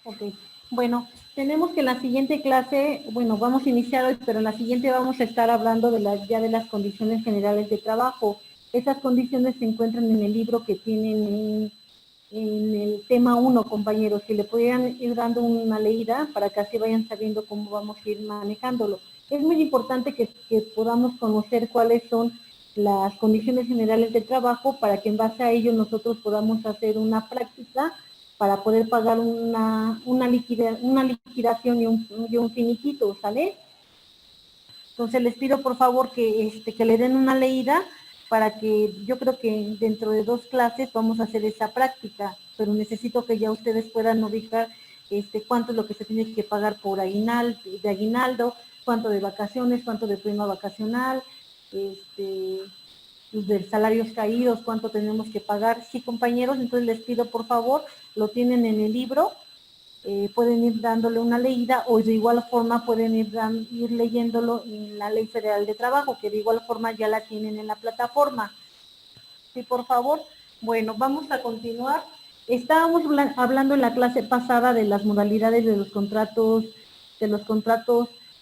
Ok, bueno, tenemos que en la siguiente clase, bueno, vamos a iniciar hoy, pero en la siguiente vamos a estar hablando de ya de las condiciones generales de trabajo. Esas condiciones se encuentran en el libro que tienen en el tema 1, compañeros, que le pudieran ir dando una leída para que así vayan sabiendo cómo vamos a ir manejándolo. Es muy importante que podamos conocer cuáles son las condiciones generales de trabajo para que en base a ello nosotros podamos hacer una práctica para poder pagar una liquidación y un finiquito, ¿sale? Entonces les pido por favor que le den una leída para que yo creo que dentro de 2 clases vamos a hacer esa práctica, pero necesito que ya ustedes puedan ubicar cuánto es lo que se tiene que pagar por aguinaldo, cuánto de vacaciones, cuánto de prima vacacional, de salarios caídos, cuánto tenemos que pagar. Sí, compañeros, entonces les pido por favor, lo tienen en el libro, pueden ir dándole una leída o de igual forma pueden ir leyéndolo en la Ley Federal de Trabajo, que de igual forma ya la tienen en la plataforma. Sí, por favor. Bueno, vamos a continuar. Estábamos hablando en la clase pasada de las modalidades de los contratos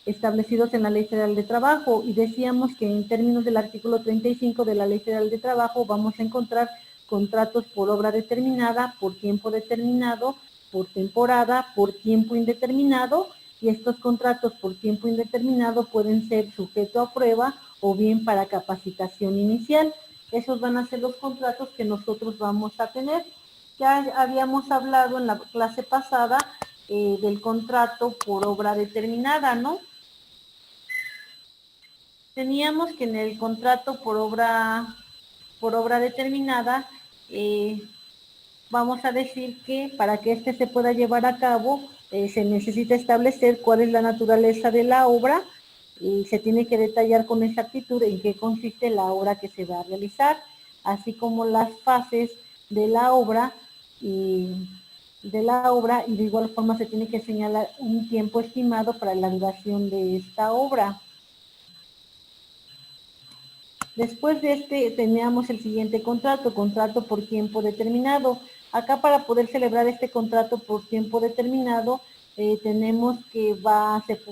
establecidos en la Ley Federal de Trabajo y decíamos que en términos del artículo 35 de la Ley Federal de Trabajo vamos a encontrar contratos por obra determinada, por tiempo determinado, por temporada, por tiempo indeterminado, y estos contratos por tiempo indeterminado pueden ser sujeto a prueba o bien para capacitación inicial. Esos van a ser los contratos que nosotros vamos a tener. Ya habíamos hablado en la clase pasada del contrato por obra determinada, ¿no? Teníamos que en el contrato por obra determinada, vamos a decir que para que se pueda llevar a cabo, se necesita establecer cuál es la naturaleza de la obra y se tiene que detallar con exactitud en qué consiste la obra que se va a realizar, así como las fases de la obra y de igual forma se tiene que señalar un tiempo estimado para la duración de esta obra. Después de teníamos el siguiente contrato por tiempo determinado. Acá para poder celebrar este contrato por tiempo determinado, tenemos que va a ser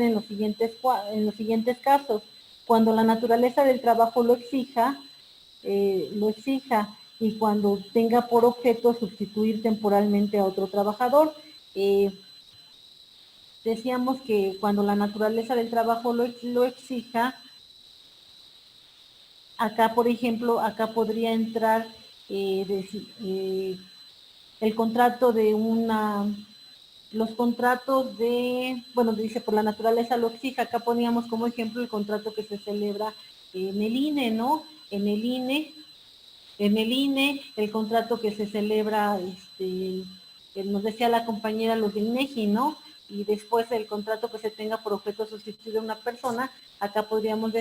en los siguientes casos. Cuando la naturaleza del trabajo lo exija, y cuando tenga por objeto sustituir temporalmente a otro trabajador. Decíamos que cuando la naturaleza del trabajo lo exija, acá, por ejemplo, acá podría entrar el contrato de los contratos bueno, dice por la naturaleza lo exige, acá poníamos como ejemplo el contrato que se celebra en el INE, ¿no? En el INE, el contrato que se celebra, nos decía la compañera, los de INEGI, ¿no? Y después el contrato que se tenga por objeto sustituir a una persona, acá podríamos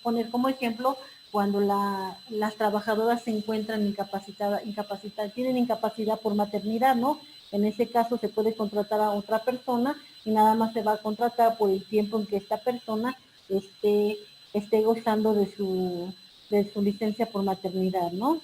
poner como ejemplo cuando las trabajadoras se encuentran incapacitadas, tienen incapacidad por maternidad, ¿no? En ese caso se puede contratar a otra persona y nada más se va a contratar por el tiempo en que esta persona esté gozando de su licencia por maternidad, ¿no?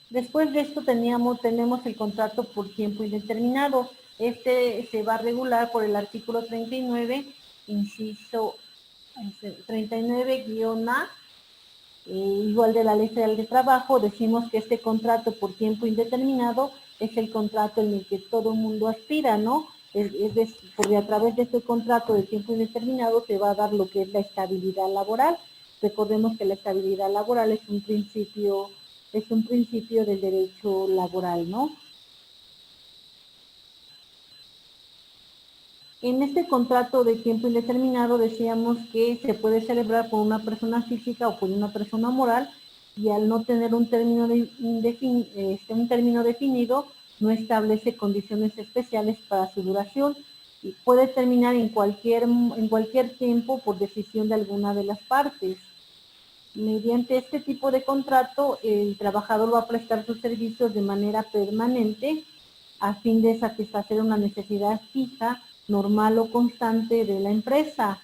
Después de esto tenemos el contrato por tiempo indeterminado. Se va a regular por el artículo 39, inciso 39-A, igual de la Ley Federal de Trabajo. Decimos que este contrato por tiempo indeterminado es el contrato en el que todo el mundo aspira, ¿no? Porque a través de este contrato de tiempo indeterminado se va a dar lo que es la estabilidad laboral. Recordemos que la estabilidad laboral es un principio del derecho laboral, ¿no? En este contrato de tiempo indeterminado decíamos que se puede celebrar por una persona física o por una persona moral y al no tener un término definido, no establece condiciones especiales para su duración y puede terminar en cualquier tiempo por decisión de alguna de las partes. Mediante este tipo de contrato, el trabajador va a prestar sus servicios de manera permanente a fin de satisfacer una necesidad fija, normal o constante de la empresa.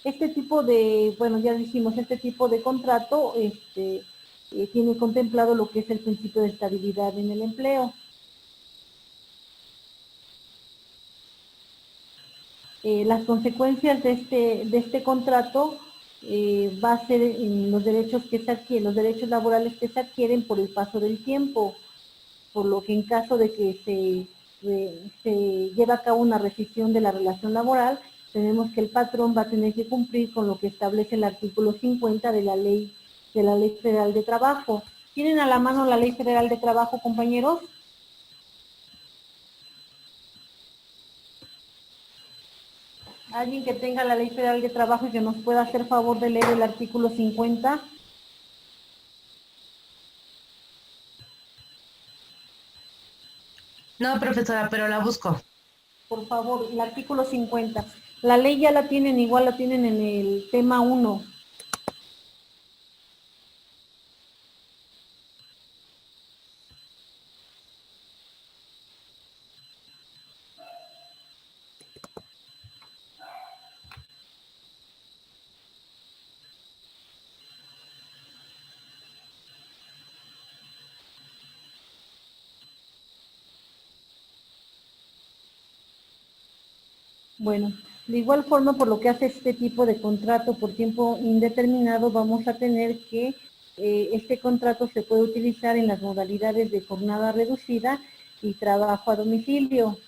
Este tipo de, bueno, ya dijimos, este tipo de contrato tiene contemplado lo que es el principio de estabilidad en el empleo. Las consecuencias de este contrato va a ser en los derechos que se adquieren, los derechos laborales que se adquieren por el paso del tiempo, por lo que en caso de que se lleve a cabo una rescisión de la relación laboral, tenemos que el patrón va a tener que cumplir con lo que establece el artículo 50 de la Ley Federal de Trabajo. ¿Tienen a la mano la Ley Federal de Trabajo, compañeros? Alguien que tenga la Ley Federal de Trabajo y que nos pueda hacer favor de leer el artículo 50. No, profesora, pero la busco. Por favor, el artículo 50. La ley ya la tienen, igual la tienen en el tema 1. Bueno, de igual forma, por lo que hace este tipo de contrato por tiempo indeterminado, vamos a tener que este contrato se puede utilizar en las modalidades de jornada reducida y trabajo a domicilio.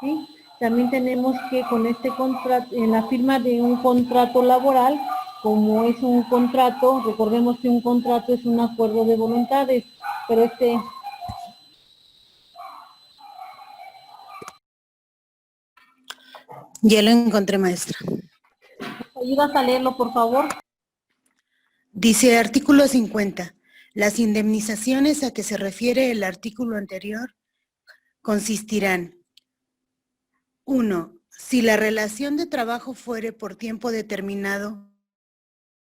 ¿Sí? También tenemos que con este contrato, en la firma de un contrato laboral, como es un contrato, recordemos que un contrato es un acuerdo de voluntades, pero Ya lo encontré, maestra. ¿ayudas a leerlo, por favor? Dice artículo 50. Las indemnizaciones a que se refiere el artículo anterior consistirán: 1. Si la relación de trabajo fuere por tiempo determinado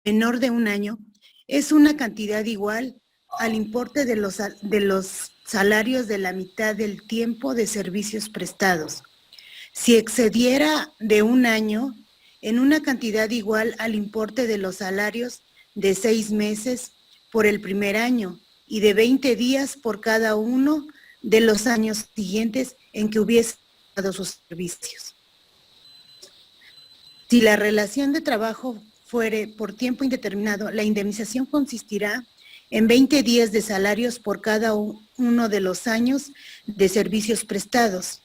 menor de un año, es una cantidad igual al importe de los salarios de la mitad del tiempo de servicios prestados. Si excediera de un año, en una cantidad igual al importe de los salarios de 6 meses por el primer año y de 20 días por cada uno de los años siguientes en que hubiese dado sus servicios. Si la relación de trabajo fuere por tiempo indeterminado, la indemnización consistirá en 20 días de salarios por cada uno de los años de servicios prestados.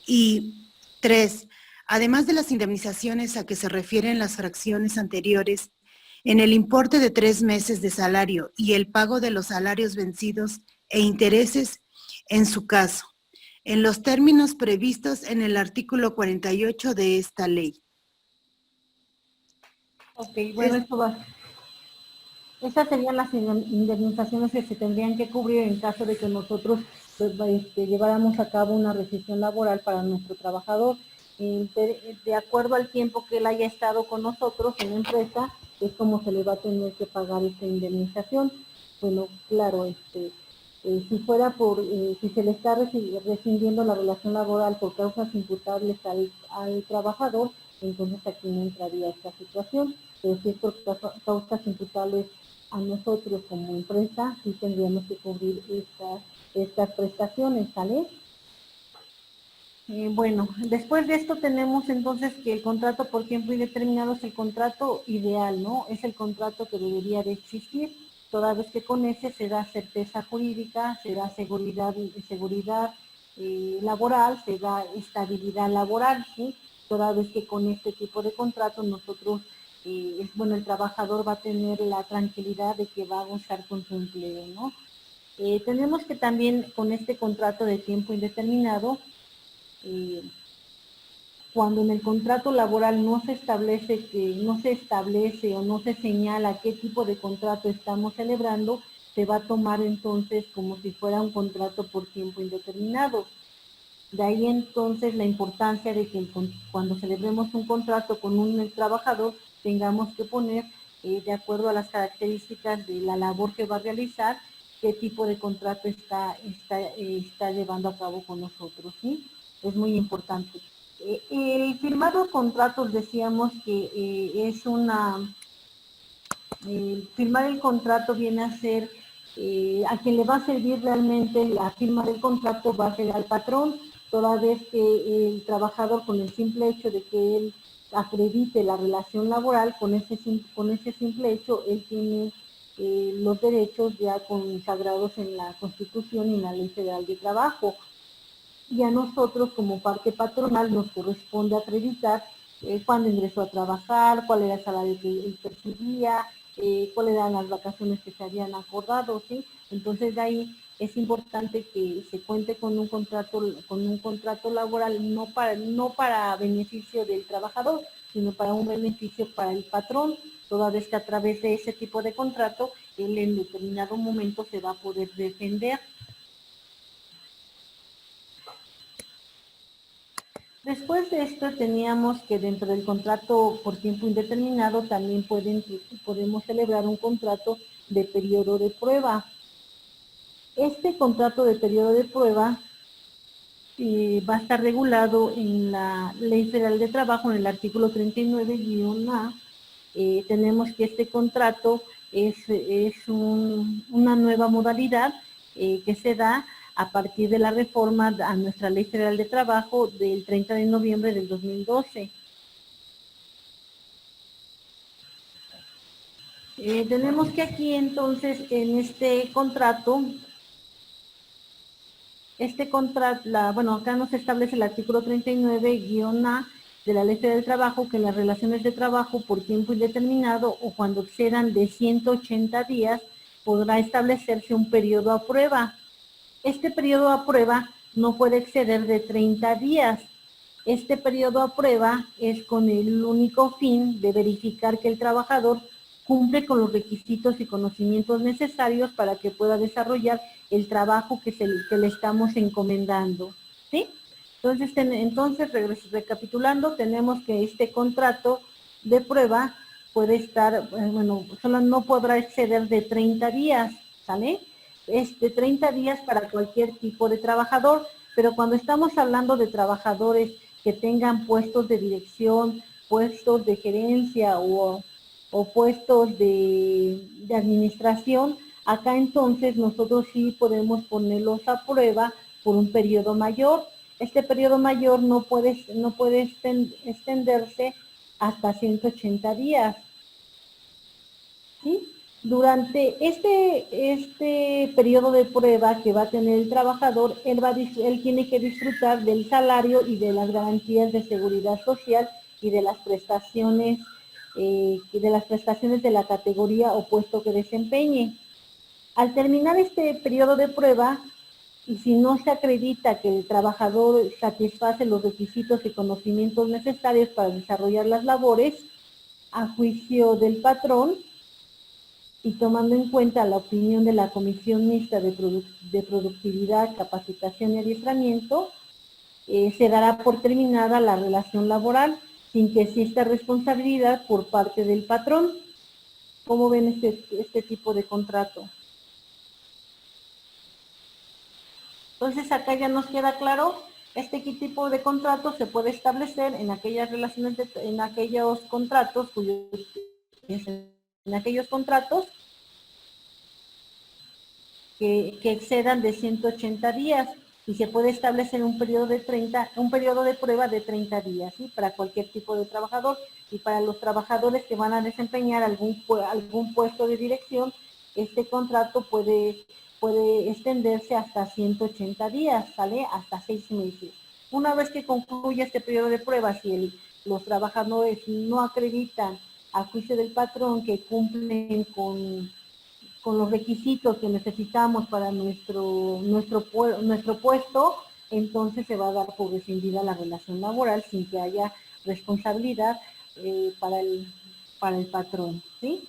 Y 3. Además de las indemnizaciones a que se refieren las fracciones anteriores, en el importe de 3 meses de salario y el pago de los salarios vencidos e intereses en su caso, en los términos previstos en el artículo 48 de esta ley. Ok, bueno, esto va. Estas serían las indemnizaciones que se tendrían que cubrir en caso de que nosotros lleváramos a cabo una rescisión laboral para nuestro trabajador. De acuerdo al tiempo que él haya estado con nosotros en la empresa, es como se le va a tener que pagar esta indemnización. Bueno, claro, si fuera si se le está rescindiendo la relación laboral por causas imputables al trabajador, entonces aquí no entraría esta situación. Pero si es por causas imputables a nosotros como empresa, sí tendríamos que cubrir estas prestaciones, ¿sale? Bueno, después de esto tenemos entonces que el contrato por tiempo indeterminado es el contrato ideal, ¿no? Es el contrato que debería de existir, toda vez que con ese se da certeza jurídica, se da seguridad laboral, se da estabilidad laboral, ¿sí? Toda vez que con este tipo de contrato nosotros, el trabajador va a tener la tranquilidad de que va a gozar con su empleo, ¿no? Tenemos que también con este contrato de tiempo indeterminado, cuando en el contrato laboral no se establece o no se señala qué tipo de contrato estamos celebrando, se va a tomar entonces como si fuera un contrato por tiempo indeterminado. De ahí entonces la importancia de que cuando celebremos un contrato con un trabajador tengamos que poner, de acuerdo a las características de la labor que va a realizar, qué tipo de contrato está llevando a cabo con nosotros, ¿sí? Es muy importante. El firmar los contratos decíamos que es una firmar el contrato viene a ser, a quien le va a servir realmente la firma del contrato va a ser al patrón, toda vez que el trabajador, con el simple hecho de que él acredite la relación laboral, con ese simple hecho, él tiene los derechos ya consagrados en la Constitución y en la Ley Federal de Trabajo. Y a nosotros, como parte patronal, nos corresponde acreditar cuándo ingresó a trabajar, cuál era el salario que él percibía, cuáles eran las vacaciones que se habían acordado, ¿sí? Entonces, de ahí es importante que se cuente con un contrato laboral, no para beneficio del trabajador, sino para un beneficio para el patrón, toda vez que a través de ese tipo de contrato, él en determinado momento se va a poder defender. Después de esto teníamos que dentro del contrato por tiempo indeterminado también podemos celebrar un contrato de periodo de prueba. Este contrato de periodo de prueba va a estar regulado en la Ley Federal de Trabajo, en el artículo 39-A. Tenemos que este contrato es una nueva modalidad que se da a partir de la reforma a nuestra Ley Federal de Trabajo del 30 de noviembre del 2012. Tenemos que aquí entonces en este contrato, acá nos establece el artículo 39-A de la Ley Federal del Trabajo que en las relaciones de trabajo por tiempo indeterminado o cuando excedan de 180 días podrá establecerse un periodo a prueba. Este periodo a prueba no puede exceder de 30 días. Este periodo a prueba es con el único fin de verificar que el trabajador cumple con los requisitos y conocimientos necesarios para que pueda desarrollar el trabajo que le estamos encomendando, ¿sí? Entonces, recapitulando, tenemos que este contrato de prueba puede estar, solo no podrá exceder de 30 días, ¿sale? Es de 30 días para cualquier tipo de trabajador, pero cuando estamos hablando de trabajadores que tengan puestos de dirección, puestos de gerencia o puestos de administración, acá entonces nosotros sí podemos ponerlos a prueba por un periodo mayor. Este periodo mayor no puede extenderse hasta 180 días. ¿Sí? Durante este periodo de prueba que va a tener el trabajador, él tiene que disfrutar del salario y de las garantías de seguridad social y de las prestaciones de la categoría o puesto que desempeñe. Al terminar este periodo de prueba, y si no se acredita que el trabajador satisface los requisitos y conocimientos necesarios para desarrollar las labores, a juicio del patrón, y tomando en cuenta la opinión de la Comisión Mixta de Productividad, Capacitación y Adiestramiento, se dará por terminada la relación laboral sin que exista responsabilidad por parte del patrón. ¿Cómo ven este tipo de contrato? Entonces acá ya nos queda claro, este tipo de contrato se puede establecer en aquellas relaciones, en aquellos contratos que excedan de 180 días y se puede establecer un periodo de prueba de 30 días, ¿sí? Para cualquier tipo de trabajador y para los trabajadores que van a desempeñar algún puesto de dirección, este contrato puede extenderse hasta 180 días, ¿sale? Hasta 6 meses. Una vez que concluya este periodo de prueba, si los trabajadores no acreditan a juicio del patrón que cumplen con los requisitos que necesitamos para nuestro puesto, entonces se va a dar por rescindida la relación laboral sin que haya responsabilidad para el patrón, ¿sí?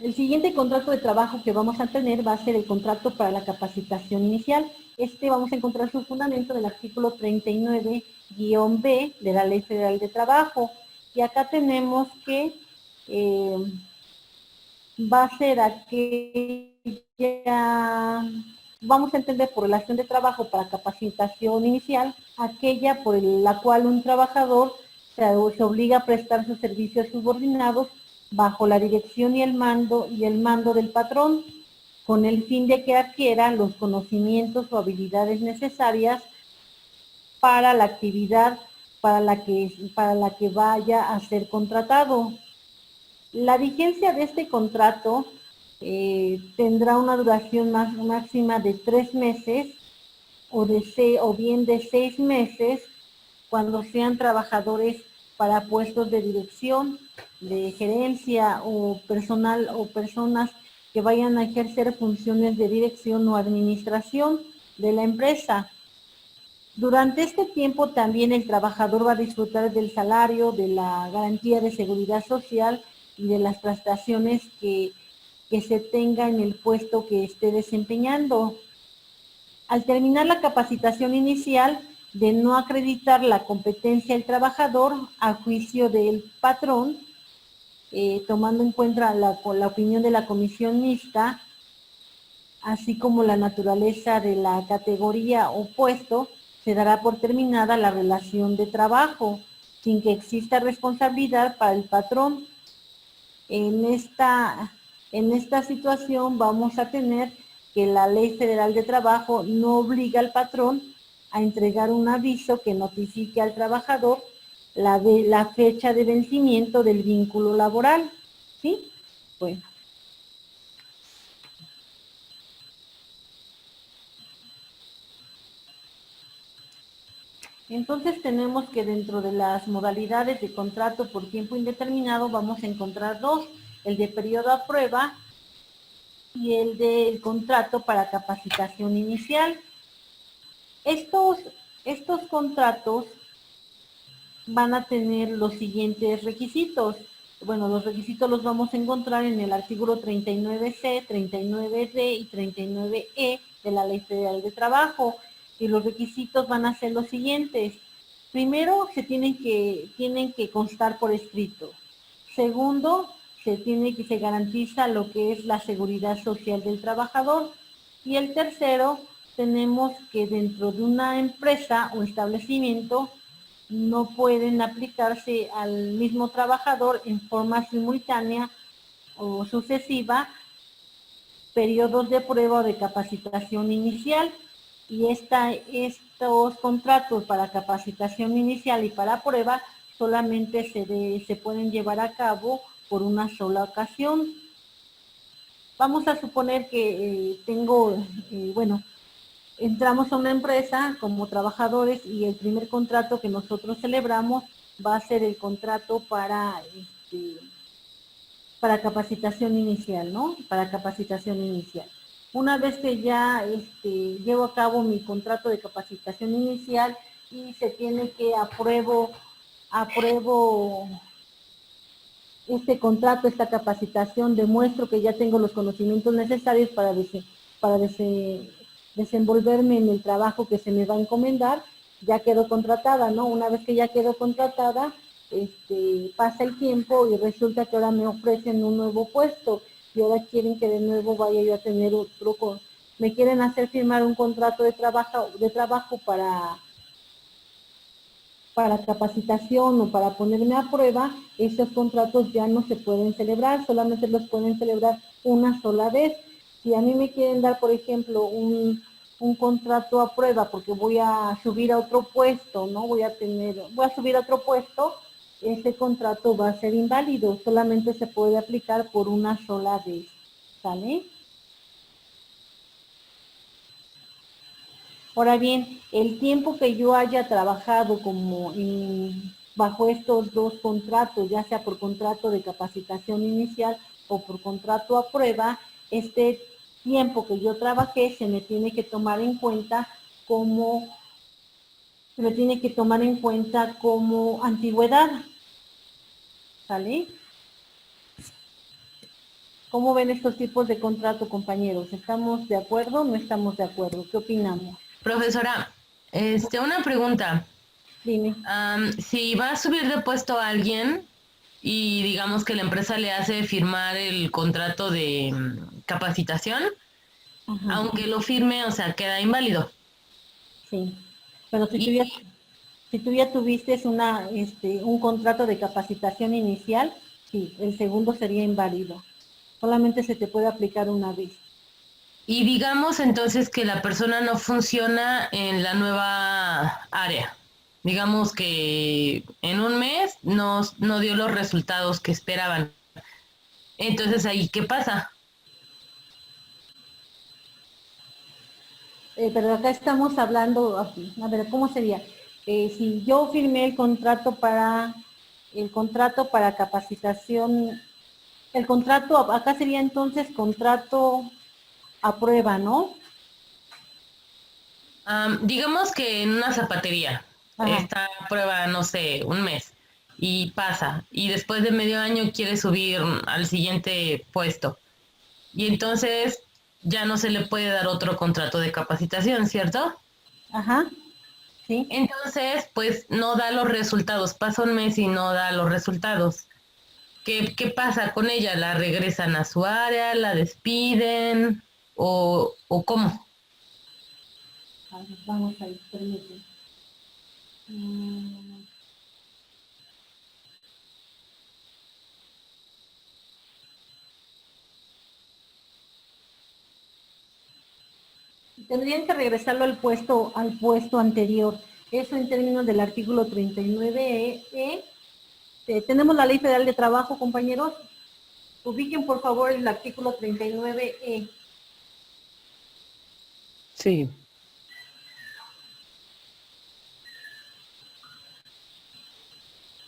El siguiente contrato de trabajo que vamos a tener va a ser el contrato para la capacitación inicial. Vamos a encontrar su fundamento en el artículo 39-B de la Ley Federal de Trabajo. Y acá tenemos que va a ser aquella vamos a entender por relación de trabajo para capacitación inicial, aquella por la cual un trabajador se obliga a prestar sus servicios subordinados bajo la dirección y el mando del patrón, con el fin de que adquiera los conocimientos o habilidades necesarias para la actividad para la que vaya a ser contratado. La vigencia de este contrato tendrá una duración máxima de 3 meses o bien de 6 meses cuando sean trabajadores para puestos de dirección, de gerencia o personas que vayan a ejercer funciones de dirección o administración de la empresa. Durante este tiempo también el trabajador va a disfrutar del salario, de la garantía de seguridad social y de las prestaciones que se tenga en el puesto que esté desempeñando. Al terminar la capacitación inicial, de no acreditar la competencia del trabajador a juicio del patrón, tomando en cuenta la opinión de la comisión mixta, así como la naturaleza de la categoría o puesto, se dará por terminada la relación de trabajo, sin que exista responsabilidad para el patrón. En esta situación vamos a tener que la Ley Federal de Trabajo no obliga al patrón a entregar un aviso que notifique al trabajador la fecha de vencimiento del vínculo laboral. ¿Sí? Bueno. Entonces tenemos que dentro de las modalidades de contrato por tiempo indeterminado vamos a encontrar dos, el de periodo a prueba y el del contrato para capacitación inicial. Estos contratos van a tener los siguientes requisitos. Bueno, los requisitos los vamos a encontrar en el artículo 39C, 39D y 39E de la Ley Federal de Trabajo. Y los requisitos van a ser los siguientes. Primero, tienen que constar por escrito. Segundo, se garantiza lo que es la seguridad social del trabajador. Y el tercero, tenemos que dentro de una empresa o establecimiento no pueden aplicarse al mismo trabajador en forma simultánea o sucesiva periodos de prueba o de capacitación inicial. Y estos contratos para capacitación inicial y para prueba solamente se pueden llevar a cabo por una sola ocasión. Vamos a suponer que entramos a una empresa como trabajadores y el primer contrato que nosotros celebramos va a ser el contrato para capacitación inicial, ¿no? Para capacitación inicial. Una vez que ya llevo a cabo mi contrato de capacitación inicial y se tiene que apruebo este contrato, esta capacitación, demuestro que ya tengo los conocimientos necesarios para desenvolverme en el trabajo que se me va a encomendar, ya quedo contratada, ¿no? Una vez que ya quedo contratada, pasa el tiempo y resulta que ahora me ofrecen un nuevo puesto y ahora quieren que de nuevo vaya yo a tener me quieren hacer firmar un contrato de trabajo para capacitación o para ponerme a prueba. Esos contratos ya no se pueden celebrar, solamente los pueden celebrar una sola vez. Si a mí me quieren dar, por ejemplo, un contrato a prueba porque voy a subir a otro puesto, ¿no? Voy a subir a otro puesto, ese contrato va a ser inválido, solamente se puede aplicar por una sola vez, ¿sale? Ahora bien, el tiempo que yo haya trabajado bajo estos dos contratos, ya sea por contrato de capacitación inicial o por contrato a prueba, este tiempo que yo trabajé se me tiene que tomar en cuenta como antigüedad, ¿sale? ¿Cómo ven estos tipos de contrato, compañeros? ¿Estamos de acuerdo o no estamos de acuerdo? ¿Qué opinamos? Profesora, una pregunta. Dime. Si va a subir de puesto a alguien y digamos que la empresa le hace firmar el contrato de capacitación, Ajá, aunque lo firme, o sea, queda inválido. sí. Pero si tú ya, Y si tú ya tuviste un contrato de capacitación inicial, sí, el segundo sería inválido. Solamente se te puede aplicar una vez. Y digamos entonces que la persona no funciona en la nueva área. Digamos que en un mes no dio los resultados que esperaban. Entonces ahí, ¿qué pasa? Pero acá estamos hablando, a ver, ¿cómo sería? Si yo firmé el contrato para capacitación, el contrato, acá sería entonces contrato a prueba, ¿no? Digamos que en una zapatería Ajá, esta prueba, no sé, un mes y pasa. Y después de medio año quiere subir al siguiente puesto. Y entonces ya no se le puede dar otro contrato de capacitación, ¿cierto? ajá, sí. Entonces, pues no da los resultados. Pasa un mes y no da los resultados. ¿Qué pasa con ella? ¿La regresan a su área? ¿La despiden? ¿O cómo? A ver, vamos a ir, permíteme. Mm, Tendrían que regresarlo al puesto anterior. Eso en términos del artículo 39E. Tenemos la Ley Federal de Trabajo, compañeros. Ubiquen por favor el artículo 39E. Sí,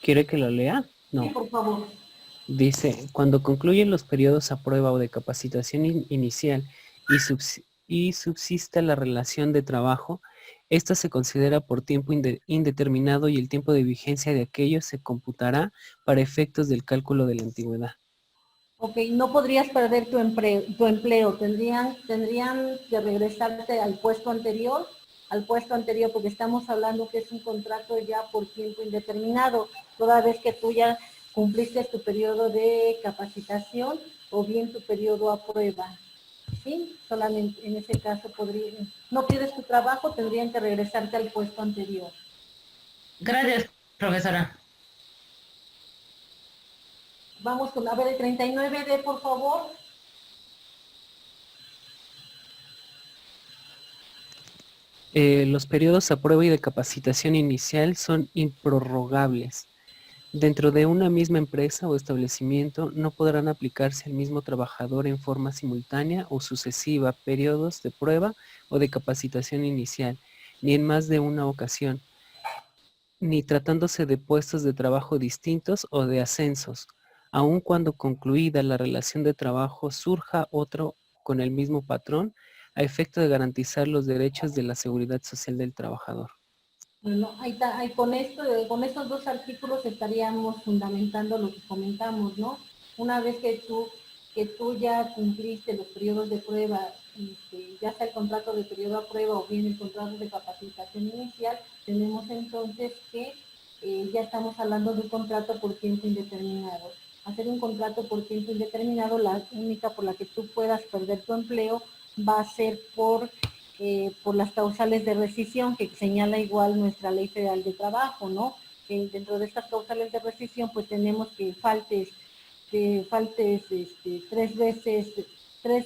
¿quiere que lo lea? Sí, No. por favor. Dice, cuando concluyen los periodos a prueba o de capacitación inicial y subsista la relación de trabajo, esta se considera por tiempo indeterminado y el tiempo de vigencia de aquello se computará para efectos del cálculo de la antigüedad. Ok, no podrías perder tu empleo. Tendrían que regresarte al puesto anterior, porque estamos hablando que es un contrato ya por tiempo indeterminado, toda vez que tú ya cumpliste tu periodo de capacitación o bien tu periodo a prueba. ¿Sí? Solamente en ese caso no pierdes tu trabajo, tendrían que regresarte al puesto anterior. Gracias, profesora. Vamos a ver el 39D, por favor. Los periodos a prueba y de capacitación inicial son improrrogables. Dentro de una misma empresa o establecimiento no podrán aplicarse al mismo trabajador en forma simultánea o sucesiva periodos de prueba o de capacitación inicial, ni en más de una ocasión, ni tratándose de puestos de trabajo distintos o de ascensos, aun cuando concluida la relación de trabajo surja otro con el mismo patrón, a efecto de garantizar los derechos de la seguridad social del trabajador. Bueno, con estos dos artículos estaríamos fundamentando lo que comentamos, ¿no? Una vez que tú ya cumpliste los periodos de prueba, ya sea el contrato de periodo a prueba o bien el contrato de capacitación inicial, tenemos entonces que ya estamos hablando de un contrato por tiempo indeterminado. Hacer un contrato por tiempo indeterminado, la única por la que tú puedas perder tu empleo va a ser por las causales de rescisión que señala igual nuestra Ley Federal de Trabajo, ¿no? Dentro de estas causales de rescisión, pues tenemos que faltes 3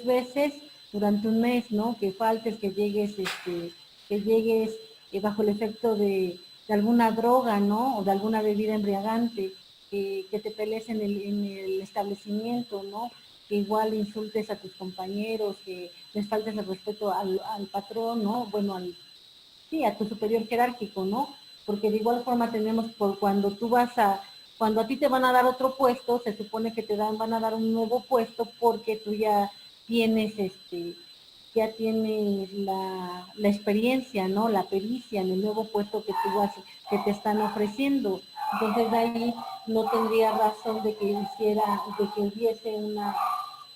veces durante un mes, ¿no? Que faltes, que llegues bajo el efecto de alguna droga, ¿no? O de alguna bebida embriagante, que te pelees en el establecimiento, ¿no? Que igual insultes a tus compañeros, que les faltes el respeto al patrón, ¿no? Bueno, sí, a tu superior jerárquico, ¿no? Porque de igual forma tenemos cuando a ti te van a dar otro puesto, se supone que van a dar un nuevo puesto porque tú tienes, ya tienes la experiencia, ¿no? La pericia en el nuevo puesto que te están ofreciendo. Entonces de ahí no tendría razón de que hubiese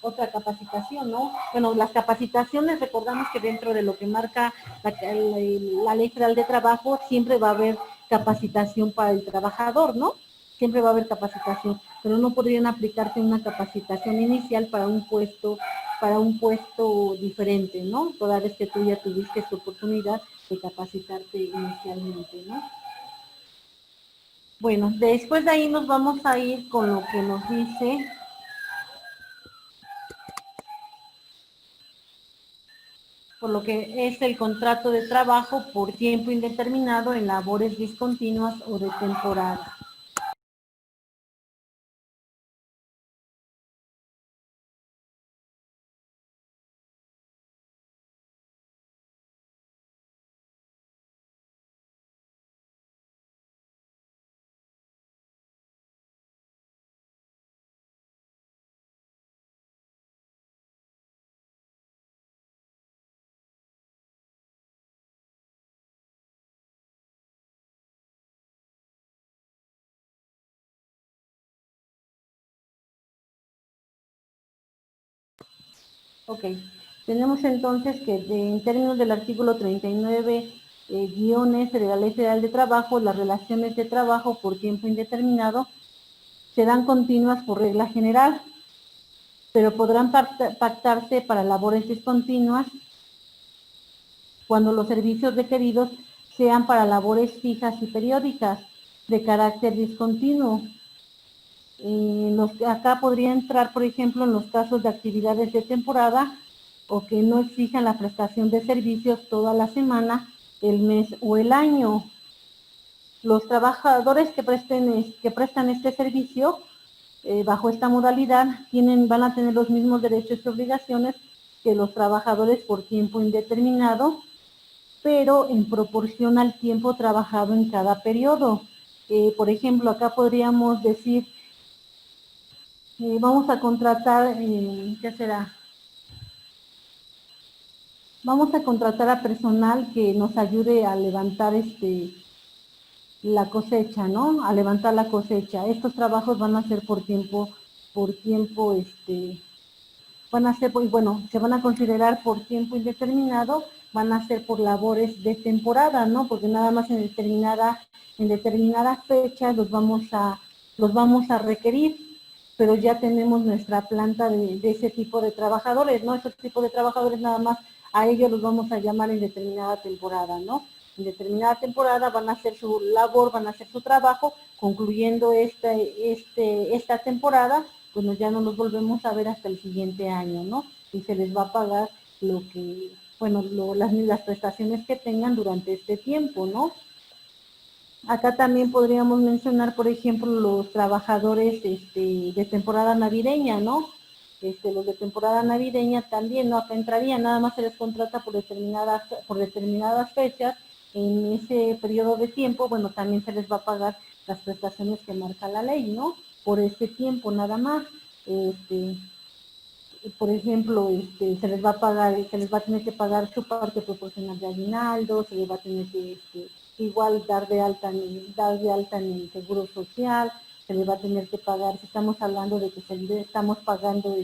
otra capacitación, ¿no? Bueno, las capacitaciones, recordamos que dentro de lo que marca la Ley Federal de Trabajo, siempre va a haber capacitación para el trabajador, ¿no? Siempre va a haber capacitación, pero no podrían aplicarte una capacitación inicial para un puesto para un puesto diferente, ¿no? Toda vez que tú ya tuviste esta oportunidad de capacitarte inicialmente, ¿no? Bueno, después de ahí nos vamos a ir con lo que nos dice por lo que es el contrato de trabajo por tiempo indeterminado en labores discontinuas o de temporada. Ok, tenemos entonces que en términos del artículo 39 guiones de la Ley Federal de Trabajo, las relaciones de trabajo por tiempo indeterminado serán continuas por regla general, pero podrán pactarse para labores discontinuas cuando los servicios requeridos sean para labores fijas y periódicas de carácter discontinuo. Acá podría entrar, por ejemplo, en los casos de actividades de temporada o que no exijan la prestación de servicios toda la semana, el mes o el año. Los trabajadores que prestan este servicio bajo esta modalidad van a tener los mismos derechos y obligaciones que los trabajadores por tiempo indeterminado, pero en proporción al tiempo trabajado en cada periodo. Por ejemplo, acá podríamos decir, vamos a contratar, ¿qué será? Vamos a contratar a personal que nos ayude a levantar la cosecha, ¿no? A levantar la cosecha. Estos trabajos van a ser por tiempo, van a ser, bueno, se van a considerar por tiempo indeterminado, van a ser por labores de temporada, ¿no? Porque nada más en determinada fecha los vamos a requerir, pero ya tenemos nuestra planta de ese tipo de trabajadores, ¿no? Esos tipos de trabajadores nada más a ellos los vamos a llamar en determinada temporada, ¿no? En determinada temporada van a hacer su labor, van a hacer su trabajo, concluyendo esta temporada, pues ya no los volvemos a ver hasta el siguiente año, ¿no? Y se les va a pagar las prestaciones que tengan durante este tiempo, ¿no? Acá también podríamos mencionar, por ejemplo, los trabajadores de temporada navideña, ¿no? Los de temporada navideña también, ¿no? Acá entraría, nada más se les contrata por determinadas fechas. En ese periodo de tiempo, bueno, también se les va a pagar las prestaciones que marca la ley, ¿no? Por ese tiempo nada más. Por ejemplo, se les va a tener que pagar su parte proporcional de aguinaldo, se les va a tener que igual dar de alta en el seguro social, se les va a tener que pagar, si estamos hablando de que estamos pagando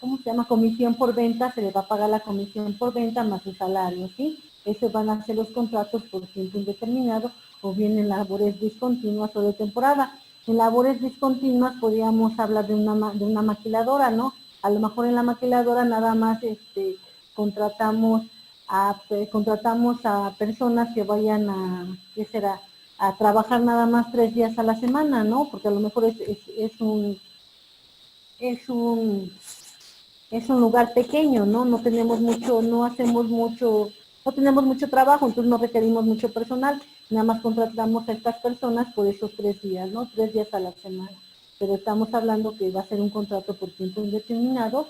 ¿cómo se llama? Comisión por venta, se les va a pagar la comisión por venta más su salario, ¿sí? Esos van a ser los contratos por tiempo indeterminado o bien en labores discontinuas o de temporada. En labores discontinuas podríamos hablar de una maquiladora, ¿no? A lo mejor en la maquiladora nada más contratamos a personas que vayan a trabajar nada más 3 días a la semana, ¿no? Porque a lo mejor es un lugar pequeño, ¿no? No tenemos no tenemos mucho trabajo, entonces no requerimos mucho personal, nada más contratamos a estas personas por esos 3 días, ¿no? 3 días a la semana. Pero estamos hablando que va a ser un contrato por tiempo indeterminado,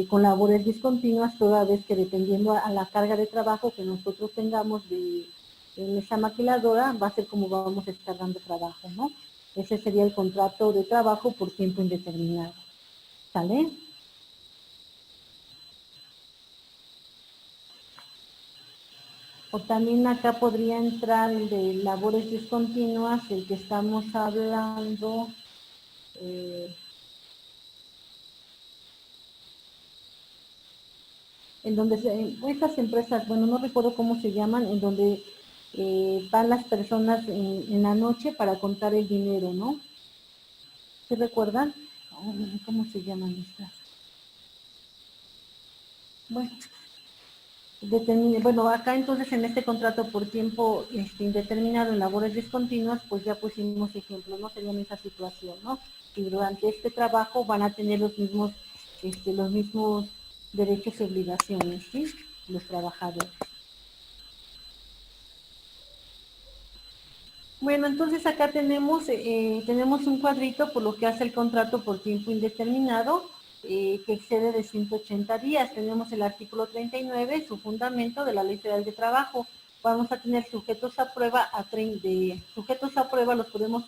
con labores discontinuas, toda vez que dependiendo a la carga de trabajo que nosotros tengamos en esa maquiladora, va a ser como vamos a estar dando trabajo, ¿no? Ese sería el contrato de trabajo por tiempo indeterminado. ¿Sale? O también acá podría entrar el de labores discontinuas, el que estamos hablando, en donde estas empresas, bueno, no recuerdo cómo se llaman, en donde van las personas en la noche para contar el dinero, ¿no? ¿Se recuerdan? ¿Cómo se llaman estas? Bueno, acá entonces en este contrato por tiempo indeterminado en labores discontinuas, pues ya pusimos ejemplos, ¿no? Serían esa situación, ¿no? Y durante este trabajo van a tener los mismos derechos y obligaciones, ¿sí? Los trabajadores. Bueno, entonces acá tenemos un cuadrito por lo que hace el contrato por tiempo indeterminado, que excede de 180 días. Tenemos el artículo 39, su fundamento de la Ley Federal de Trabajo. Vamos a tener sujetos a prueba, sujetos a prueba los podemos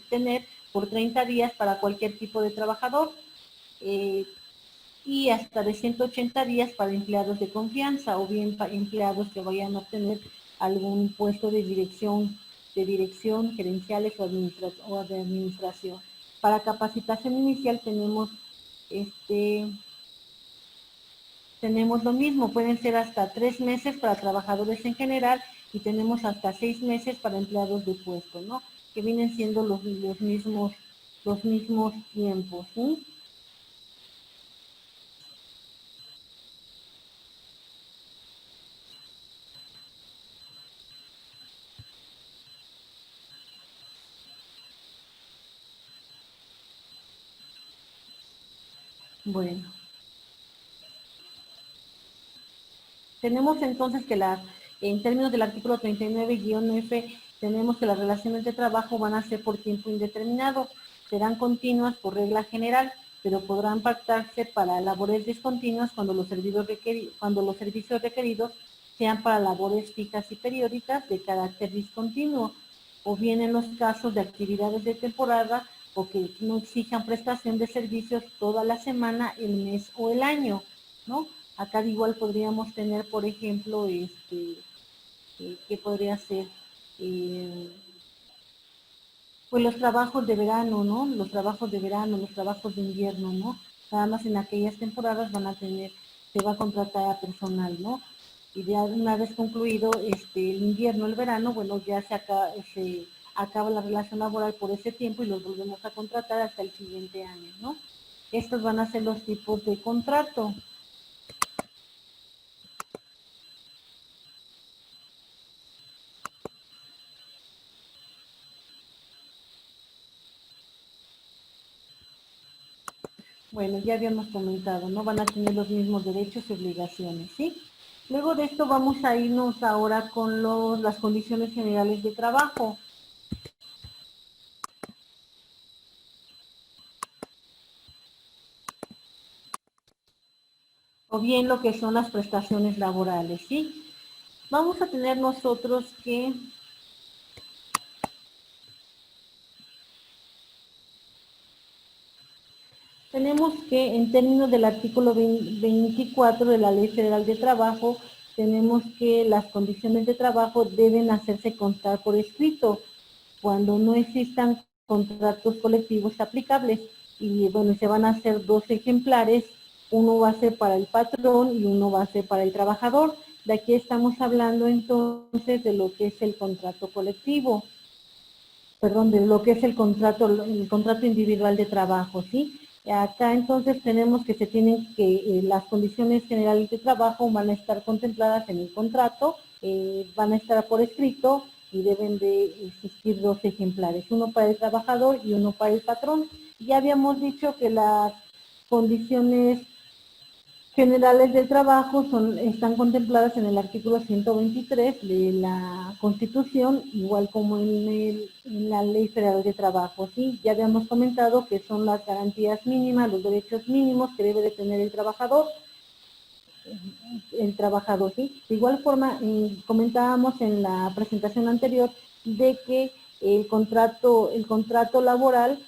tener por 30 días para cualquier tipo de trabajador, y hasta de 180 días para empleados de confianza o bien para empleados que vayan a obtener algún puesto de dirección, gerenciales o de administración. Para capacitación inicial tenemos lo mismo, pueden ser hasta 3 meses para trabajadores en general y tenemos hasta 6 meses para empleados de puesto, ¿no? Que vienen siendo los mismos tiempos, ¿sí? Bueno. Tenemos entonces que en términos del artículo 39-F, tenemos que las relaciones de trabajo van a ser por tiempo indeterminado, serán continuas por regla general, pero podrán pactarse para labores discontinuas cuando los servicios requeridos sean para labores fijas y periódicas de carácter discontinuo, o bien en los casos de actividades de temporada o que no exijan prestación de servicios toda la semana, el mes o el año, ¿no? Acá igual podríamos tener, por ejemplo, ¿qué podría ser? Pues los trabajos de verano, ¿no? Los trabajos de verano, los trabajos de invierno, ¿no? Nada más en aquellas temporadas se va a contratar a personal, ¿no? Y ya una vez concluido el invierno, el verano, bueno, ya se acaba la relación laboral por ese tiempo y los volvemos a contratar hasta el siguiente año, ¿no? Estos van a ser los tipos de contrato. Bueno, ya habíamos comentado, ¿no? Van a tener los mismos derechos y obligaciones, ¿sí? Luego de esto vamos a irnos ahora con las condiciones generales de trabajo. O bien lo que son las prestaciones laborales, ¿sí? Vamos a tener nosotros que tenemos que, en términos del artículo 24 de la Ley Federal de Trabajo, tenemos que las condiciones de trabajo deben hacerse constar por escrito cuando no existan contratos colectivos aplicables. Y bueno, se van a hacer 2 ejemplares, uno va a ser para el patrón y uno va a ser para el trabajador. De aquí estamos hablando entonces de lo que es el contrato colectivo, perdón, de lo que es el contrato individual de trabajo, ¿sí? Acá entonces tenemos que las condiciones generales de trabajo van a estar contempladas en el contrato, van a estar por escrito y deben de existir 2 ejemplares, uno para el trabajador y uno para el patrón. Ya habíamos dicho que las condiciones generales del trabajo están contempladas en el artículo 123 de la Constitución, igual como en la Ley Federal de Trabajo, ¿sí? Ya habíamos comentado que son las garantías mínimas, los derechos mínimos que debe de tener el trabajador, ¿sí? De igual forma, comentábamos en la presentación anterior de que el contrato laboral,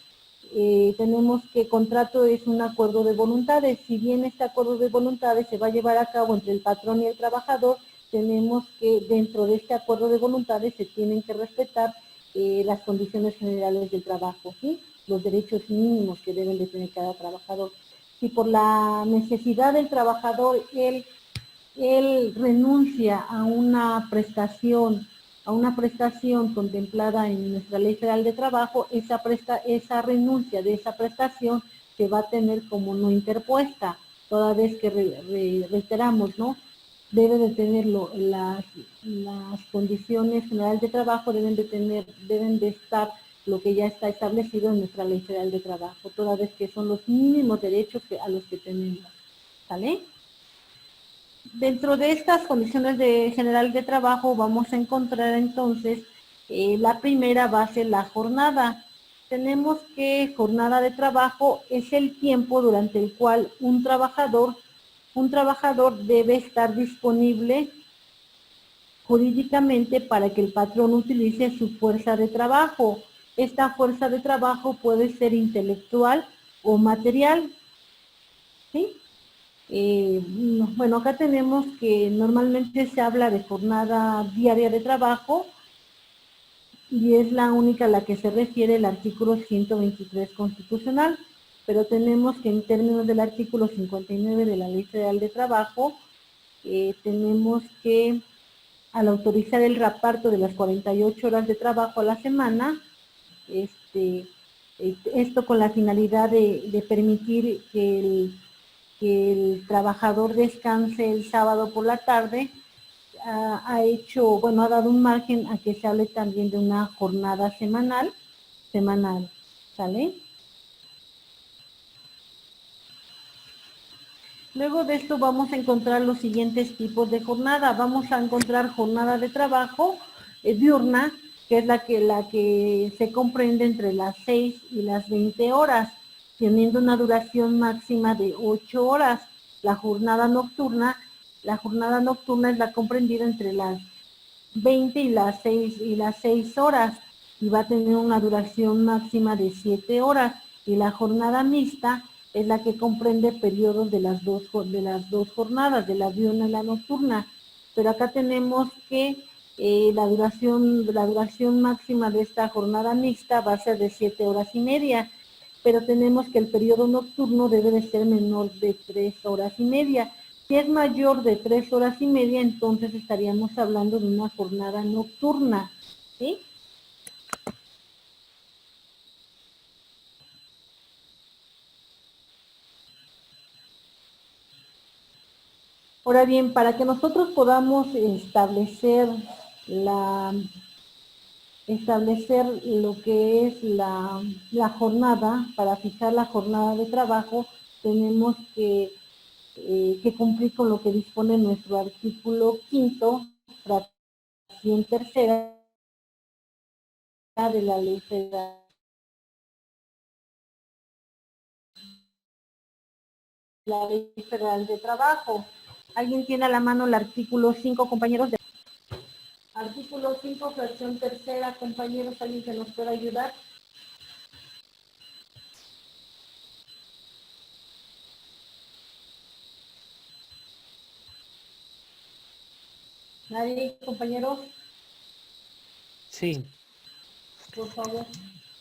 tenemos que contrato es un acuerdo de voluntades. Si bien este acuerdo de voluntades se va a llevar a cabo entre el patrón y el trabajador, tenemos que dentro de este acuerdo de voluntades se tienen que respetar las condiciones generales del trabajo, ¿sí? Los derechos mínimos que deben de tener cada trabajador. Si por la necesidad del trabajador él renuncia a una prestación contemplada en nuestra Ley Federal de Trabajo, esa renuncia de esa prestación se va a tener como no interpuesta. toda vez que reiteramos, ¿no? Debe de tenerlo, las condiciones generales de trabajo deben de estar lo que ya está establecido en nuestra Ley Federal de Trabajo, toda vez que son los mínimos derechos a los que tenemos, ¿sale? Dentro de estas condiciones general de trabajo vamos a encontrar entonces, la primera va a ser la jornada. Tenemos que jornada de trabajo es el tiempo durante el cual un trabajador debe estar disponible jurídicamente para que el patrón utilice su fuerza de trabajo. Esta fuerza de trabajo puede ser intelectual o material, ¿sí? Bueno, acá tenemos que normalmente se habla de jornada diaria de trabajo y es la única a la que se refiere el artículo 123 constitucional, pero tenemos que en términos del artículo 59 de la Ley Federal de Trabajo, tenemos que al autorizar el reparto de las 48 horas de trabajo a la semana, esto con la finalidad de permitir que el trabajador descanse el sábado por la tarde, ha dado un margen a que se hable también de una jornada semanal, ¿sale? Luego de esto vamos a encontrar los siguientes tipos de jornada. Vamos a encontrar jornada de trabajo diurna, que es la que se comprende entre las 6 y las 20 horas, teniendo una duración máxima de 8 horas. La jornada nocturna es la comprendida entre las 20 y las 6 horas y va a tener una duración máxima de 7 horas. Y la jornada mixta es la que comprende periodos de las dos jornadas, de la diurna y la nocturna. Pero acá tenemos que la duración máxima de esta jornada mixta va a ser de 7 horas y media, pero tenemos que el periodo nocturno debe de ser menor de 3 horas y media. Si es mayor de 3 horas y media, entonces estaríamos hablando de una jornada nocturna, ¿sí? Ahora bien, para que nosotros podamos establecer lo que es la jornada, para fijar la jornada de trabajo, tenemos que cumplir con lo que dispone nuestro artículo 5º, fracción tercera de la Ley Federal de Trabajo. ¿Alguien tiene a la mano el artículo 5, compañeros? Artículo 5, fracción tercera, compañeros, ¿alguien que nos pueda ayudar? ¿Nadie, compañeros? Sí. Por favor.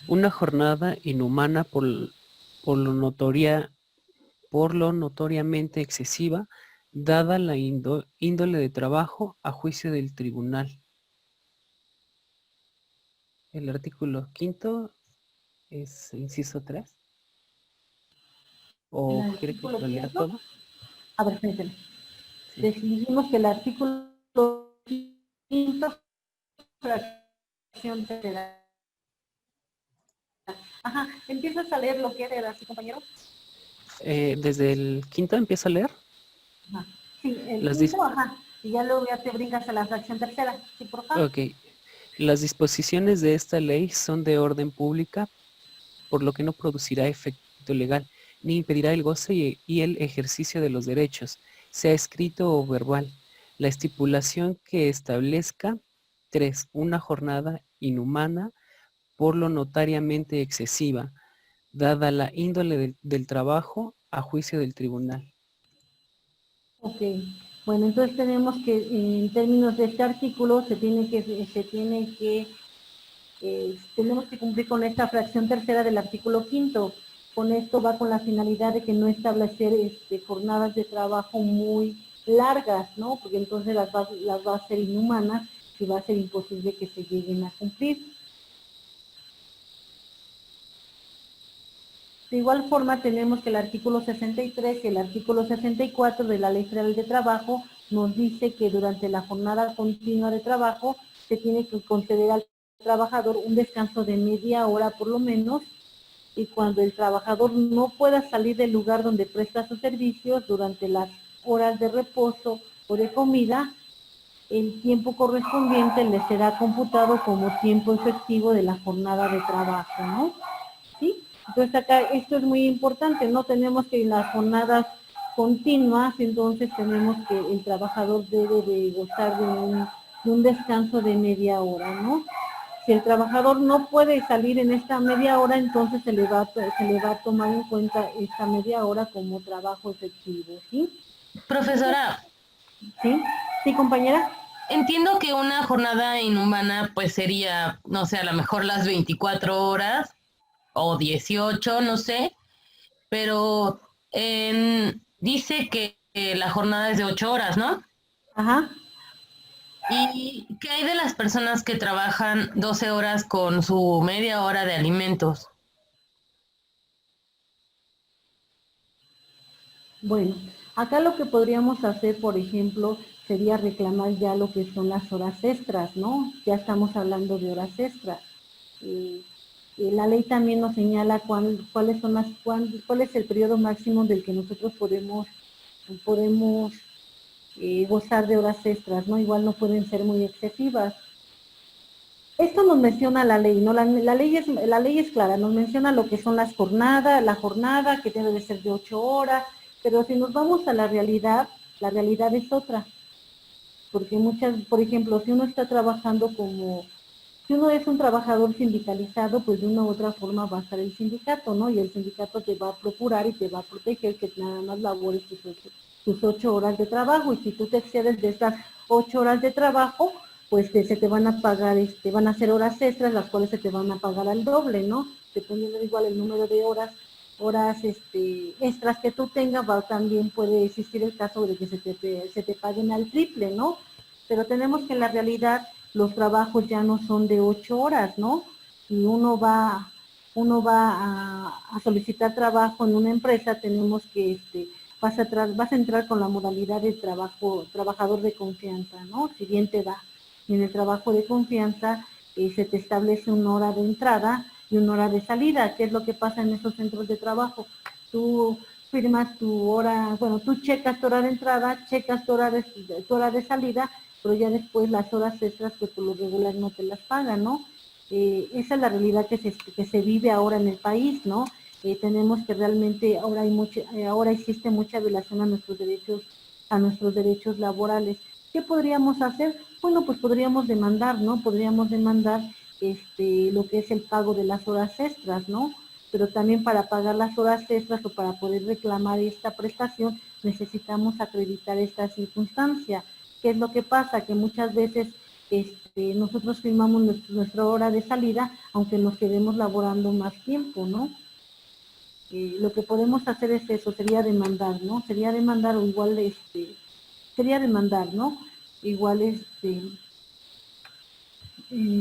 Una jornada inhumana por lo notoriamente excesiva, dada la índole de trabajo a juicio del tribunal. El artículo 5 es inciso 3. ¿O quiere que lo lea todo? A ver, espérenme. Sí. Dijimos que el artículo 5, fracción tercera. Ajá, ¿empiezas a leer lo que era así, compañero? Desde el 5 empieza a leer. Ajá. Sí, el Las 5, ajá. Y ya luego ya te brincas a la fracción tercera. Sí, por favor. Ok. Las disposiciones de esta ley son de orden pública, por lo que no producirá efecto legal, ni impedirá el goce y el ejercicio de los derechos, sea escrito o verbal. La estipulación que establezca 3. Una jornada inhumana por lo notariamente excesiva, dada la índole del trabajo a juicio del tribunal. Ok. Bueno, entonces tenemos que, en términos de este artículo, tenemos que cumplir con esta fracción tercera del artículo 5º. Con esto va con la finalidad de que no establecer jornadas de trabajo muy largas, ¿no? Porque entonces las va a hacer inhumanas y va a ser imposible que se lleguen a cumplir. De igual forma tenemos que el artículo 63 y el artículo 64 de la Ley Federal de Trabajo nos dice que durante la jornada continua de trabajo se tiene que conceder al trabajador un descanso de media hora por lo menos, y cuando el trabajador no pueda salir del lugar donde presta sus servicios durante las horas de reposo o de comida, el tiempo correspondiente le será computado como tiempo efectivo de la jornada de trabajo, ¿no? ¿Sí? Entonces acá esto es muy importante, no tenemos que en las jornadas continuas, entonces tenemos que el trabajador debe de gozar de un descanso de media hora, ¿no? Si el trabajador no puede salir en esta media hora, entonces se le va a tomar en cuenta esta media hora como trabajo efectivo, ¿sí? Profesora, ¿Sí? ¿Sí, compañera? entiendo que una jornada inhumana pues sería, no sé, a lo mejor las 24 horas o 18, no sé, pero dice que la jornada es de 8 horas, ¿no? Ajá. ¿Y qué hay de las personas que trabajan 12 horas con su media hora de alimentos? Bueno, acá lo que podríamos hacer, por ejemplo, sería reclamar ya lo que son las horas extras, ¿no? Ya estamos hablando de horas extras. La ley también nos señala cuáles son cuál es el periodo máximo del que nosotros podemos gozar de horas extras, ¿no? Igual no pueden ser muy excesivas. Esto nos menciona la ley, ¿no? La ley es clara, nos menciona lo que son las jornadas, la jornada que debe de ser de 8 horas, pero si nos vamos a la realidad es otra, porque por ejemplo, si uno está trabajando si uno es un trabajador sindicalizado, pues de una u otra forma va a estar el sindicato, ¿no? Y el sindicato te va a procurar y te va a proteger que nada más labores tus 8 horas de trabajo, y si tú te excedes de estas 8 horas de trabajo, pues se te van a pagar, van a hacer horas extras, las cuales se te van a pagar al doble, ¿no? Dependiendo igual el número de horas extras que tú tengas, también puede existir el caso de que se te paguen al triple, ¿no? Pero tenemos que en la realidad los trabajos ya no son de 8 horas, ¿no? Si uno va a solicitar trabajo en una empresa, tenemos que, vas a entrar con la modalidad de trabajador de confianza, ¿no? Si bien te va. Y en el trabajo de confianza se te establece una hora de entrada y una hora de salida. ¿Qué es lo que pasa en esos centros de trabajo? Tú firmas tu hora, bueno, tú checas tu hora de entrada, checas tu hora de salida, pero ya después las horas extras que por lo regular no te las pagan, ¿no? Esa es la realidad que se vive ahora en el país, ¿no? Tenemos que realmente ahora existe mucha violación a nuestros derechos laborales. ¿Qué podríamos hacer? Bueno, pues podríamos demandar, ¿no? Podríamos demandar lo que es el pago de las horas extras, ¿no? Pero también para pagar las horas extras o para poder reclamar esta prestación necesitamos acreditar esta circunstancia. ¿Qué es lo que pasa? Que muchas veces nosotros firmamos nuestra hora de salida, aunque nos quedemos laborando más tiempo, ¿no? Lo que podemos hacer es eso, sería demandar, ¿no? Sería demandar o igual, sería demandar, ¿no? Igual,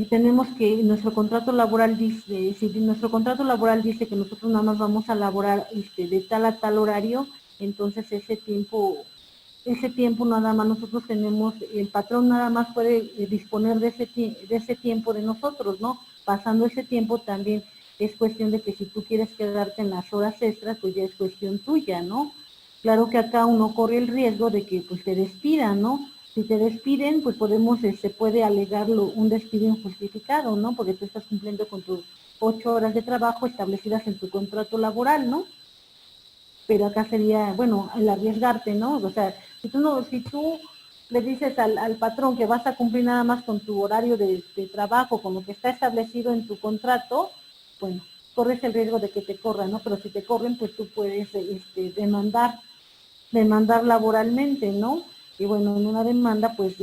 tenemos que nuestro contrato laboral dice, si nuestro contrato laboral dice que nosotros nada más vamos a laborar de tal a tal horario, entonces ese tiempo nada más nosotros tenemos, el patrón nada más puede disponer de ese tiempo de nosotros, ¿no? Pasando ese tiempo también es cuestión de que si tú quieres quedarte en las horas extras, pues ya es cuestión tuya, ¿no? Claro que acá uno corre el riesgo de que pues te despidan, ¿no? Si te despiden, pues se puede alegarlo un despido injustificado, ¿no? Porque tú estás cumpliendo con tus 8 horas de trabajo establecidas en tu contrato laboral, ¿no? Pero acá sería, bueno, el arriesgarte, ¿no? O sea, si tú le dices al patrón que vas a cumplir nada más con tu horario de trabajo, con lo que está establecido en tu contrato, bueno, corres el riesgo de que te corran, ¿no? Pero si te corren, pues tú puedes demandar laboralmente, ¿no? Y bueno, en una demanda, pues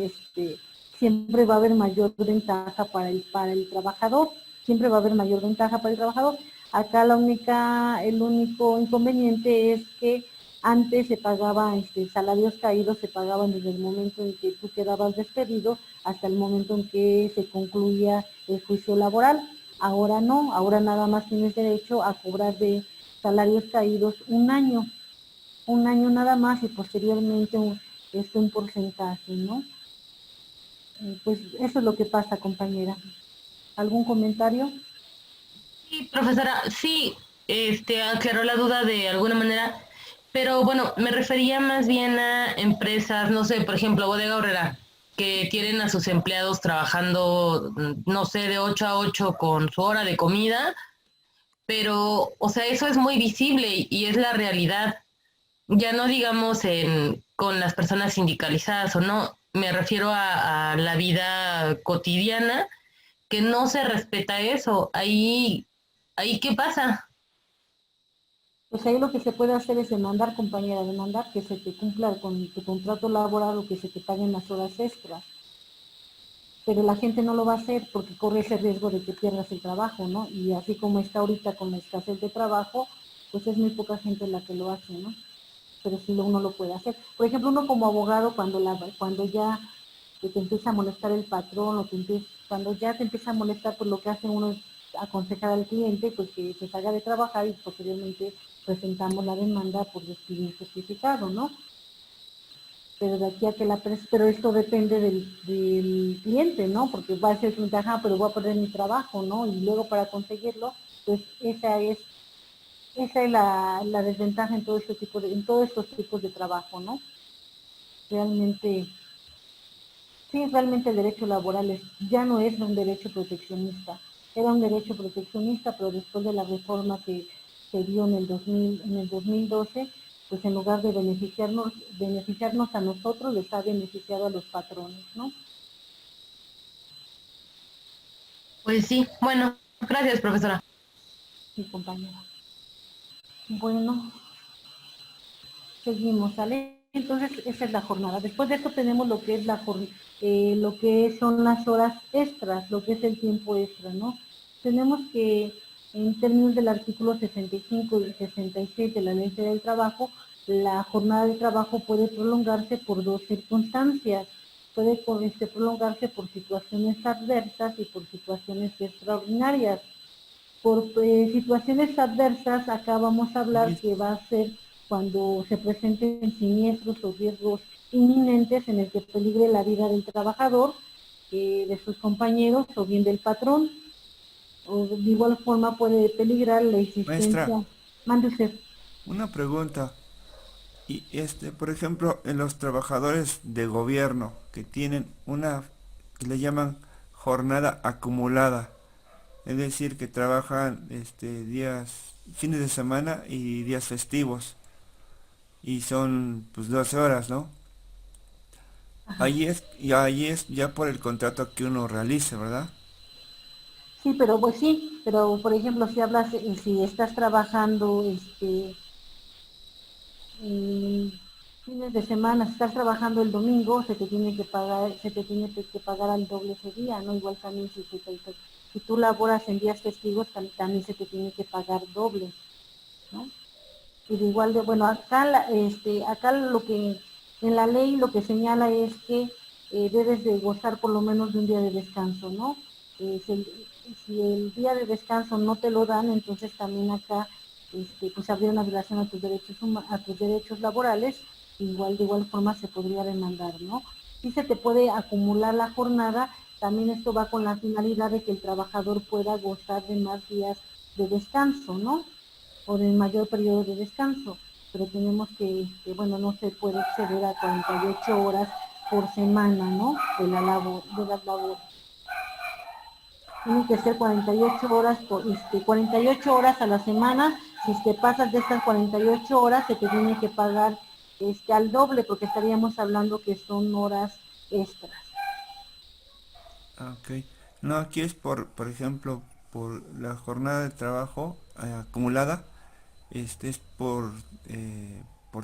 siempre va a haber mayor ventaja para el trabajador, siempre va a haber mayor ventaja para el trabajador. Acá el único inconveniente es que antes se pagaba, salarios caídos se pagaban desde el momento en que tú quedabas despedido hasta el momento en que se concluía el juicio laboral. Ahora no, ahora nada más tienes derecho a cobrar salarios caídos un año nada más y posteriormente un porcentaje, ¿no? Pues eso es lo que pasa, compañera. ¿Algún comentario? Sí, profesora, sí, aclaró la duda de alguna manera, pero bueno, me refería más bien a empresas, no sé, por ejemplo, Bodega Aurrera, que tienen a sus empleados trabajando, no sé, de 8 a 8 con su hora de comida, pero, o sea, eso es muy visible y es la realidad. Ya no digamos con las personas sindicalizadas o no, me refiero a la vida cotidiana que no se respeta eso. Ahí ¿qué pasa? Pues ahí lo que se puede hacer es demandar, compañera, demandar que se te cumpla con tu contrato laboral o que se te paguen las horas extras. Pero la gente no lo va a hacer porque corre ese riesgo de que pierdas el trabajo, ¿no? Y así como está ahorita con la escasez de trabajo, pues es muy poca gente la que lo hace, ¿no? Pero sí uno lo puede hacer. Por ejemplo, uno como abogado, cuando ya te empieza a molestar el patrón cuando ya te empieza a molestar, pues lo que hace uno es aconsejar al cliente pues que se salga de trabajar y posteriormente presentamos la demanda por despido injustificado, ¿no? Pero de aquí a que pero esto depende del cliente, ¿no? Porque va a ser su ventaja, pero voy a perder mi trabajo, ¿no? Y luego para conseguirlo, pues esa es la desventaja en todos estos tipos de trabajo, ¿no? Realmente, sí, realmente el derecho laboral ya no es un derecho proteccionista. Era un derecho proteccionista, pero después de la reforma que se dio en el 2012, pues en lugar de beneficiarnos a nosotros, les ha beneficiado a los patrones, ¿no? Pues sí, bueno, gracias, profesora. Mi compañera. Bueno, seguimos, ¿sale? Entonces, esa es la jornada. Después de esto tenemos lo que es lo que son las horas extras, lo que es el tiempo extra, ¿no? Tenemos que, en términos del artículo 65 y 66 de la Ley Federal del Trabajo, la jornada de trabajo puede prolongarse por dos circunstancias. Puede prolongarse por situaciones adversas y por situaciones extraordinarias. Por situaciones adversas, acá vamos a hablar que va a ser cuando se presenten siniestros o riesgos inminentes en el que peligre la vida del trabajador, de sus compañeros o bien del patrón. O de igual forma puede peligrar la Maestra, existencia. Mande usted. una pregunta. Y por ejemplo, en los trabajadores de gobierno que tienen que le llaman jornada acumulada, es decir, que trabajan días, fines de semana y días festivos, y son pues 12 horas, ¿no? Ajá. Ahí es ya por el contrato que uno realice, ¿verdad? Sí, pero por ejemplo, si estás trabajando, fines de semana, si estás trabajando el domingo, se te tiene que pagar al doble ese día, ¿no? Igual también si tú laboras en días festivos, también se te tiene que pagar doble, ¿no? Y de igual de, bueno, acá lo que en la ley lo que señala es que debes de gozar por lo menos de un día de descanso, ¿no? Si el día de descanso no te lo dan, entonces también acá pues habría una violación a a tus derechos laborales, de igual forma se podría demandar, ¿no? Si se te puede acumular la jornada, también esto va con la finalidad de que el trabajador pueda gozar de más días de descanso, ¿no? O de mayor periodo de descanso, pero tenemos bueno, no se puede exceder a 48 horas por semana, ¿no? De las labores. Tienen que ser 48 horas, 48 horas a la semana. Si te pasas de estas 48 horas, se te tiene que pagar al doble, porque estaríamos hablando que son horas extras. Ah, ok. No, aquí es por ejemplo, por la jornada de trabajo acumulada, es por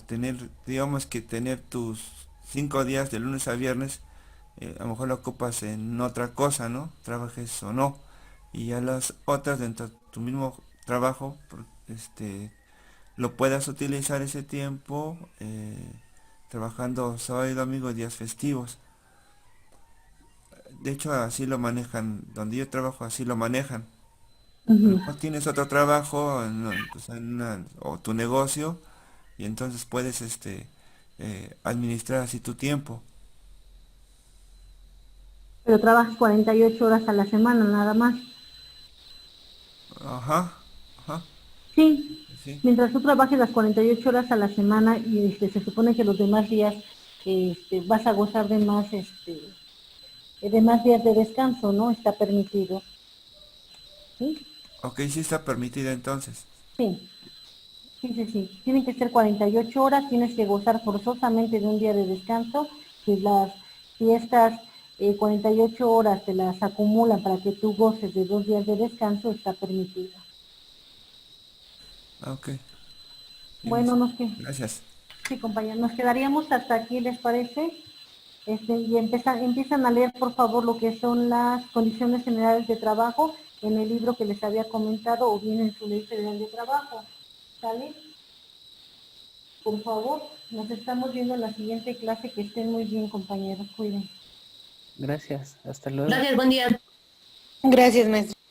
tener, digamos que tener tus 5 días de lunes a viernes, a lo mejor lo ocupas en otra cosa, ¿no? Trabajes o no. Y ya las otras dentro de tu mismo trabajo, lo puedas utilizar ese tiempo trabajando sábado y domingo, días festivos. De hecho, así lo manejan, donde yo trabajo, así lo manejan. Ujú. O tienes otro trabajo pues, o tu negocio y entonces puedes administrar así tu tiempo. Pero trabajas 48 horas a la semana nada más. Ajá, ajá, Sí, sí. mientras tú trabajes las 48 horas a la semana y se supone que los demás días vas a gozar de más días de descanso, ¿no? Está permitido. ¿Sí? Ok, sí está permitida entonces. Sí, sí, sí, sí. Tienen que ser 48 horas, tienes que gozar forzosamente de un día de descanso. Si estas 48 horas te las acumulan para que tú goces de 2 días de descanso, está permitido. Ah, ok, Bueno, gracias. sí, compañeros, nos quedaríamos hasta aquí, ¿les parece? Y empiezan a leer, por favor, lo que son las condiciones generales de trabajo en el libro que les había comentado o bien en su ley federal de trabajo. ¿Sale? Por favor, nos estamos viendo en la siguiente clase. Que estén muy bien, compañeros. Cuídense. Gracias. Hasta luego. Gracias, buen día. Gracias, maestra.